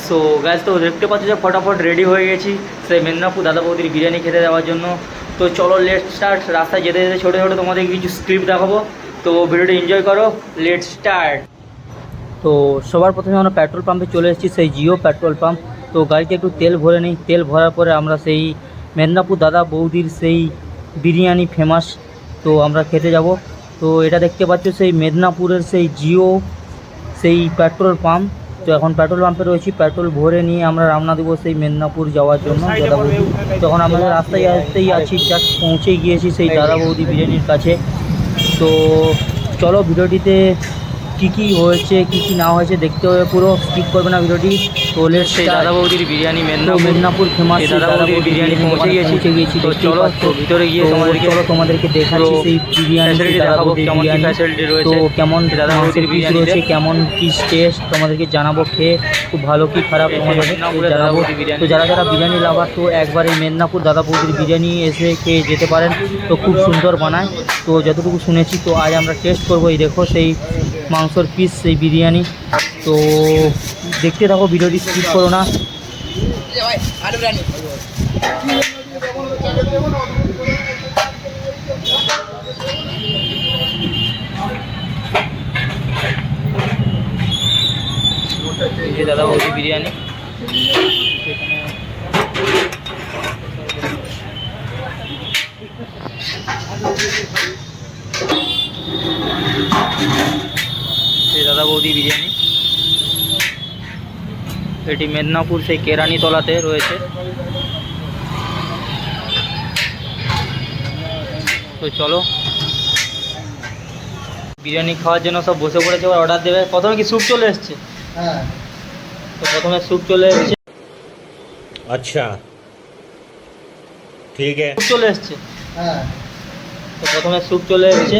So guys তো দেখতে পাচ্ছ যে ফটাফট রেডি হয়ে গেছি সেই মেদিনীপুর দাদা বৌদির বিরিয়ানি খেতে যাওয়ার জন্য। তো চলো লেট স্টার্ট। রাস্তায় যেতে যেতে ছোটো ছোটো তোমাদের কিছু স্ক্রিপ্ট দেখাবো, তো ভিডিওটা এনজয় করো। Let start. তো সবার প্রথমে আমরা পেট্রোল পাম্পে চলে এসেছি, সেই জিও পেট্রোল পাম্প। তো গাড়িতে একটু তেল ভরে নিই। তেল ভরার পরে আমরা সেই মেদিনীপুর দাদা বৌদির সেই বিরিয়ানি ফেমাস, তো আমরা খেতে যাব। তো এটা দেখতে পাচ্ছ সেই মেদিনীপুরের সেই জিও সেই পেট্রোল পাম্প। তো এখন পেট্রোল পাম্পে রয়েছি, পেট্রোল ভরে নিয়ে আমরা রওনা দেবো সেই মেদিনীপুর যাওয়ার জন্য দাদা বৌদি। তখন আমাদের রাস্তায় আসতেই আছি, জাস্ট পৌঁছে গিয়েছি সেই দাদা বৌদি বিরিয়ানির কাছে। তো চলো ভিডিওটিতে কী কী হয়েছে কী কী না হয়েছে দেখতে হবে, পুরো স্কিপ করবে না ভিডিওটি। তো লেট সেই দাদা বৌদির বিরিয়ানি মেদিনীপুর ফেমাস দাদা বৌদির বিরিয়ানি পৌঁছে গিয়েছি। তো চলো তো ভিতরে গিয়ে তোমাদেরকে দেখাচ্ছি সেই বিরিয়ানি কেমন কি ফ্যাসিলিটি রয়েছে, তো কেমন দাদা বৌদির বিরিয়ানি রয়েছে, কেমন কি টেস্ট তোমাদেরকে জানাবো। খেয়ে খুব ভালো কি খারাপ তোমাদেরকে জানাবো। তো যারা যারা বিরিয়ানি লাভার তো একবার এই মেদিনীপুর দাদা বৌদির বিরিয়ানি এসে খেয়ে যেতে পারেন। তো খুব সুন্দর বানায়, তো যতটুকু শুনেছি। তো আজ আমরা টেস্ট করবো। এই দেখো সেই মাংসর পিস সেই বিরিয়ানি। তো দেখতে থাকো ভিডিওটি, স্কিপ করো না। এই দাদা বৌদি বিরিয়ানি দাদা বৌদি বিরিয়ানি এটি মেদিনীপুর সেই কেরানীতলাতে রয়েছে। তো চলো বিরিয়ানি খাওয়ার জন্য সব বসে পড়েছে, এবার অর্ডার দেবে। প্রথমে কি স্যুপ চলে এসছে? হ্যাঁ, তো প্রথমে স্যুপ চলে এসছে। আচ্ছা ঠিক আছে, স্যুপ চলে এসছে। হ্যাঁ, তো প্রথমে স্যুপ চলে এসছে।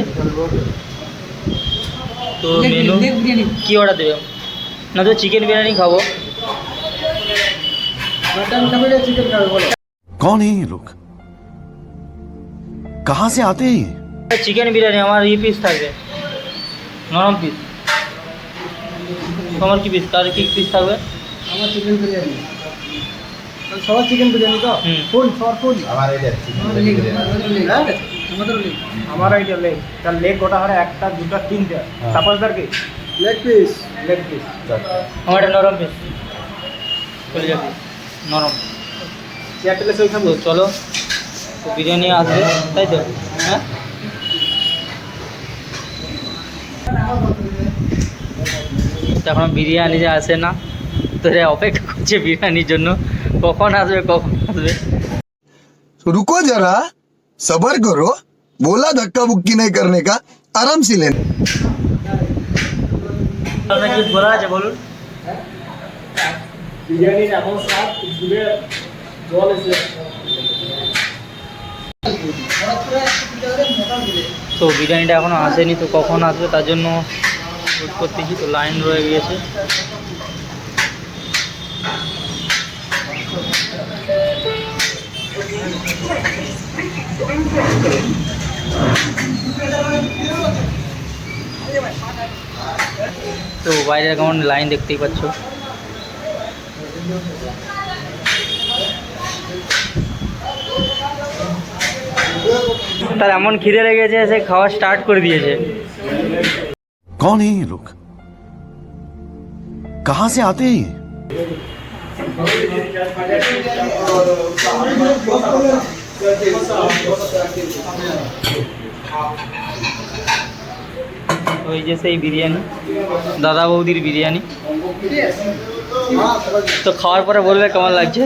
তো মেনু কি অর্ডার দেবে? না তো চিকেন বিরিয়ানি খাবো। कौन है ये लोग, कहाँ से आते हैं? চিকেন বিরিয়ানি আমার পিস থাকবে, নরম পিস। তোমার কি পিস, কার কি পিস থাকবে? আমার চিকেন বিরিয়ানি, সবার চিকেন বিরিয়ানি। তো ফুল সবার ফুল। আমার এটা চিকেন বিরিয়ানি, আমার এটা লেগ। তার লেগ গোটা হরে একটা দুটো তিনটা। তারপর তার কি লেগ পিস, লেগ পিস। আমার এটা নরম পিস চলে যাবে, নরম। চেয়ারটা সেই খাবো। চলো তো বিরিয়ানি আসবে, তাই তো? হ্যাঁ, এখন বিরিয়ানি যে আসে না, তো এরা অপেক্ষা করছে বিরিয়ানির জন্য, কখন আসবে কখন আসবে। रुको जरा, सबर करो, बोला धक्का बुक्की नहीं करने का, आराम से लेना। আপনার কি বলা আছে বলুন? বিরিয়ানি এখন সাত দুবে জল এসে। তো বিরিয়ানিটা এখনো আসেনি, তো কখন আসবে তার জন্য ওয়েট করতেছি। তো লাইন রয়ে গিয়েছে। তো বাইরে কেমন লাইন দেখতেই পাচ্ছ। তার এমন খিদে লেগেছে সে খাওয়া স্টার্ট করে দিয়েছে। कौन है ये लोग, कहाँ से आते हैं? ওই যে সেই বিরিয়ানি, দাদা বৌদির বিরিয়ানি। তো খাওয়ার পরে বলবে কেমন লাগছে।